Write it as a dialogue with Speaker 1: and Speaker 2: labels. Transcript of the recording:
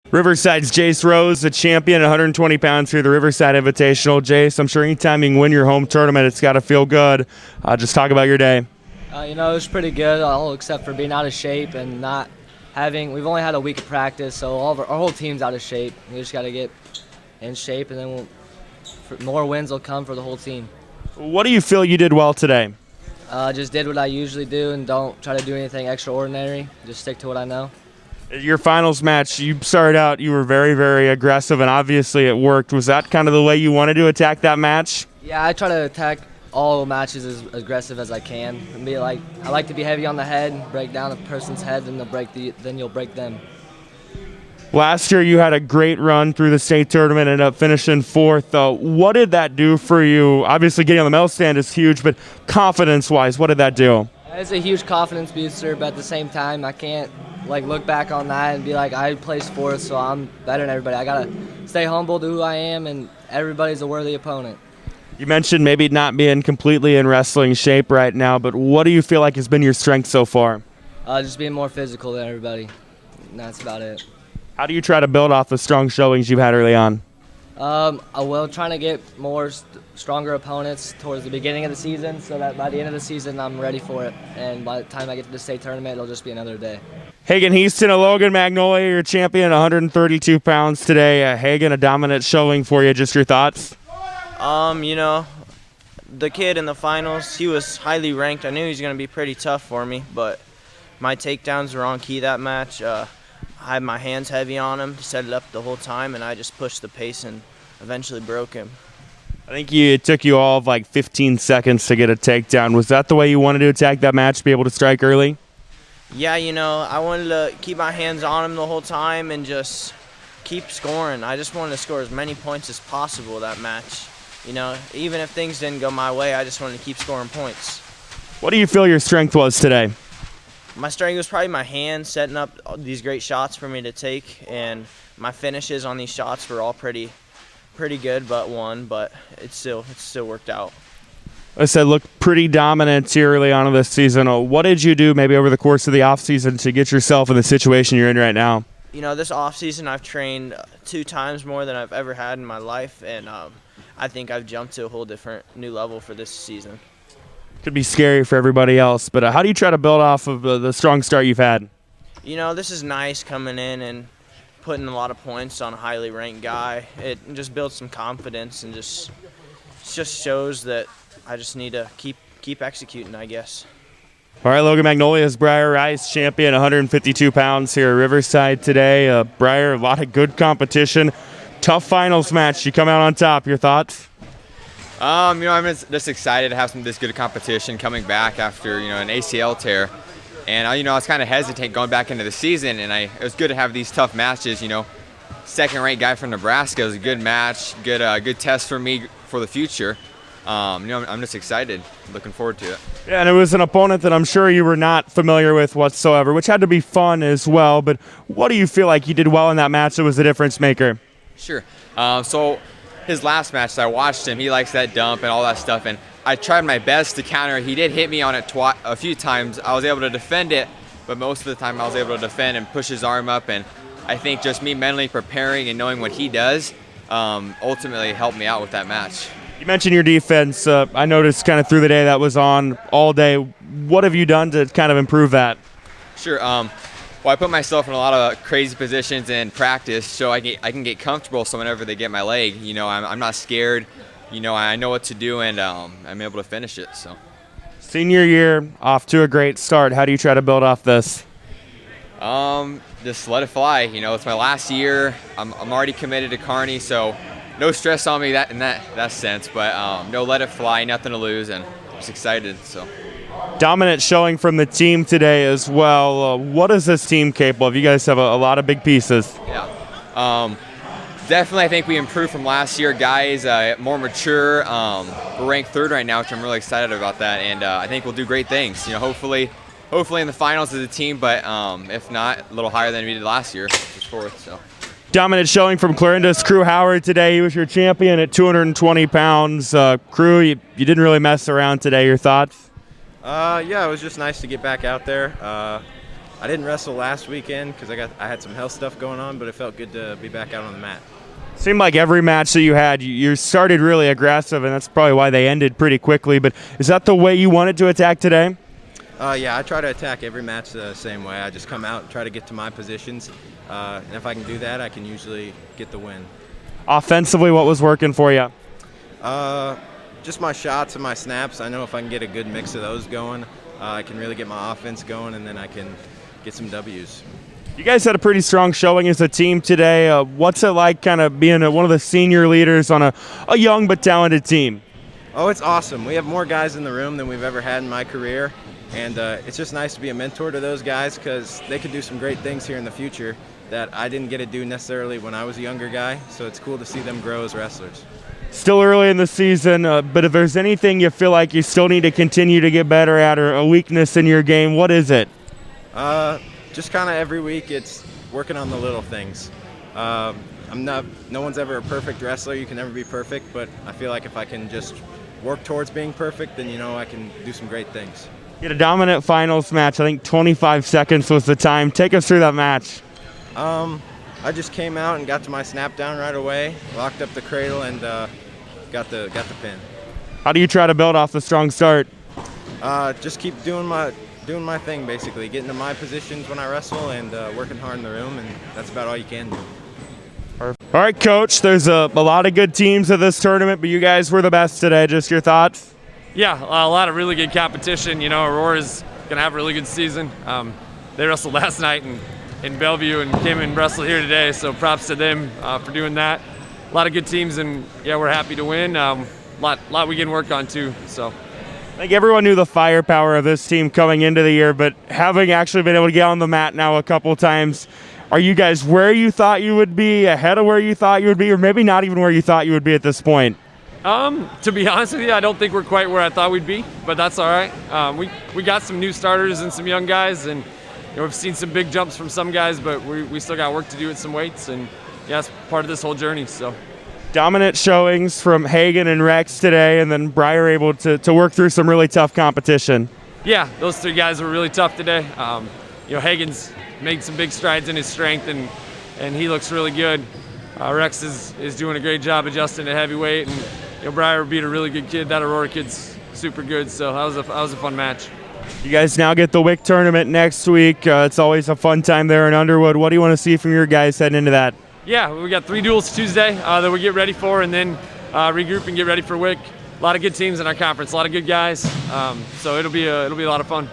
Speaker 1: Riverside's Jace Rose, the champion at 120 pounds through the Riverside Invitational. Jace, I'm sure anytime you can win your home tournament, it's got to feel good. Just talk about your day.
Speaker 2: It was pretty good, all except for being out of shape and not having. We've only had a week of practice, so all of our whole team's out of shape. We just got to get in shape, and then more wins will come for the whole team.
Speaker 1: What do you feel you did well today?
Speaker 2: Just did what I usually do and don't try to do anything extraordinary. Just stick to what I know.
Speaker 1: Your finals match, you started out, you were very, very aggressive, and obviously it worked. Was that kind of the way you wanted to attack that match?
Speaker 2: Yeah, I try to attack all matches as aggressive as I can. And I like to be heavy on the head, break down a person's head, and then you'll break them.
Speaker 1: Last year you had a great run through the state tournament, ended up finishing fourth. What did that do for you? Obviously getting on the medal stand is huge, but confidence-wise, what did that do?
Speaker 2: It's a huge confidence booster, but at the same time, I can't look back on that and be like, I placed fourth, so I'm better than everybody. I gotta stay humble to who I am, and everybody's a worthy opponent.
Speaker 1: You mentioned maybe not being completely in wrestling shape right now, but what do you feel like has been your strength so far?
Speaker 2: Just being more physical than everybody. And that's about it.
Speaker 1: How do you try to build off the strong showings you've had early on?
Speaker 2: Trying to get stronger opponents towards the beginning of the season so that by the end of the season I'm ready for it. And by the time I get to the state tournament, it'll just be another day.
Speaker 1: Hagen Heaston, a Logan-Magnolia, your champion, 132 pounds today. Hagen, a dominant showing for you. Just your thoughts?
Speaker 3: The kid in the finals, he was highly ranked. I knew he was going to be pretty tough for me, but my takedowns were on key that match. I had my hands heavy on him, set it up the whole time, and I just pushed the pace and eventually broke him.
Speaker 1: I think it took you all of 15 seconds to get a takedown. Was that the way you wanted to attack that match, be able to strike early?
Speaker 3: Yeah, I wanted to keep my hands on him the whole time and just keep scoring. I just wanted to score as many points as possible that match. Even if things didn't go my way, I just wanted to keep scoring points.
Speaker 1: What do you feel your strength was today?
Speaker 3: My strength was probably my hands, setting up these great shots for me to take, and my finishes on these shots were all pretty good, but it still worked out.
Speaker 1: I said, look pretty dominant here early on in this season. What did you do maybe over the course of the offseason to get yourself in the situation you're in right now?
Speaker 3: This offseason I've trained 2 times more than I've ever had in my life, and I think I've jumped to a whole different new level for this season.
Speaker 1: Could be scary for everybody else, but how do you try to build off of the strong start you've had?
Speaker 3: This is nice coming in and putting a lot of points on a highly ranked guy. It just builds some confidence and just shows that I just need to keep executing, I guess.
Speaker 1: All right, Logan-Magnolia's Briar Reisz, champion, 152 pounds here at Riverside today. Briar, a lot of good competition. Tough finals match. You come out on top. Your thoughts?
Speaker 4: I'm just excited to have this good competition coming back after an ACL tear, and I was kind of hesitant going back into the season, and it was good to have these tough matches. Second-ranked guy from Nebraska was a good match, good test for me for the future. I'm just excited, looking forward to it. Yeah,
Speaker 1: and it was an opponent that I'm sure you were not familiar with whatsoever, which had to be fun as well. But what do you feel like you did well in that match that was the difference maker?
Speaker 4: Sure. So his last match, I watched him. He likes that dump and all that stuff, and I tried my best to counter. He did hit me on it a few times. I was able to defend it, but most of the time I was able to defend and push his arm up, and I think just me mentally preparing and knowing what he does ultimately helped me out with that match.
Speaker 1: You mentioned your defense. I noticed kind of through the day that was on all day. What have you done to kind of improve that?
Speaker 4: Sure. Well, I put myself in a lot of crazy positions in practice so I can get comfortable, so whenever they get my leg, I'm not scared. I know what to do, and I'm able to finish it. So,
Speaker 1: senior year, off to a great start. How do you try to build off this?
Speaker 4: Just let it fly. It's my last year. I'm already committed to Kearney, so no stress on me in that sense. But no, let it fly. Nothing to lose, and I'm just excited. So.
Speaker 1: Dominant showing from the team today as well. What is this team capable of? You guys have a lot of big pieces.
Speaker 4: Yeah. Definitely, I think we improved from last year. Guys, more mature. We're ranked 3rd right now, which I'm really excited about that. And I think we'll do great things. Hopefully in the finals as a team, but if not, a little higher than we did last year, which is 4th. So.
Speaker 1: Dominant showing from Clarinda's Crew Howard today. He was your champion at 220 pounds. Crew, you didn't really mess around today. Your thoughts?
Speaker 5: Yeah, it was just nice to get back out there. I didn't wrestle last weekend because I had some health stuff going on, but it felt good to be back out on the mat.
Speaker 1: Seemed like every match that you had, you started really aggressive, and that's probably why they ended pretty quickly. But is that the way you wanted to attack today?
Speaker 5: Yeah, I try to attack every match the same way. I just come out and try to get to my positions, and if I can do that, I can usually get the win.
Speaker 1: Offensively, what was working for you?
Speaker 5: Just my shots and my snaps. I know if I can get a good mix of those going, I can really get my offense going, and then I can get some W's.
Speaker 1: You guys had a pretty strong showing as a team today. What's it like kind of being one of the senior leaders on a young but talented team?
Speaker 5: Oh, it's awesome. We have more guys in the room than we've ever had in my career, and it's just nice to be a mentor to those guys because they could do some great things here in the future that I didn't get to do necessarily when I was a younger guy, so it's cool to see them grow as wrestlers.
Speaker 1: Still early in the season, but if there's anything you feel like you still need to continue to get better at or a weakness in your game, what is it?
Speaker 5: Just kind of every week it's working on the little things. No one's ever a perfect wrestler. You can never be perfect, but I feel like if I can just work towards being perfect, then I can do some great things.
Speaker 1: You had a dominant finals match. I think 25 seconds was the time. Take us through that match.
Speaker 5: I just came out and got to my snap down right away, locked up the cradle, and got the pin.
Speaker 1: How do you try to build off the strong start?
Speaker 5: Just keep doing my thing, basically, getting to my positions when I wrestle and working hard in the room, and that's about all you can do.
Speaker 1: All right, Coach, there's a lot of good teams at this tournament, but you guys were the best today. Just your thoughts?
Speaker 6: Yeah, a lot of really good competition. Aurora's going to have a really good season. They wrestled last night in Bellevue and came and wrestled here today, so props to them for doing that. A lot of good teams, and yeah, we're happy to win. Lot we can work on too. So
Speaker 1: I think everyone knew the firepower of this team coming into the year, but having actually been able to get on the mat now a couple times, are you guys where you thought you would be, ahead of where you thought you would be, or maybe not even where you thought you would be at this point?
Speaker 6: To be honest with you, I don't think we're quite where I thought we'd be, but that's all right. We got some new starters and some young guys, and we've seen some big jumps from some guys, but we still got work to do with some weights, and yeah, it's part of this whole journey. So
Speaker 1: dominant showings from Hagen and Rex today, and then Briar able to work through some really tough competition.
Speaker 6: Yeah, those three guys were really tough today. Hagen's made some big strides in his strength, and he looks really good. Rex is doing a great job adjusting to heavyweight, and Briar beat a really good kid. That Aurora kid's super good, so that was a fun match.
Speaker 1: You guys now get the WIC tournament next week. It's always a fun time there in Underwood. What do you want to see from your guys heading into that?
Speaker 6: Yeah, we got 3 duels Tuesday that we get ready for, and then regroup and get ready for WIC. A lot of good teams in our conference, a lot of good guys, so it'll be a lot of fun.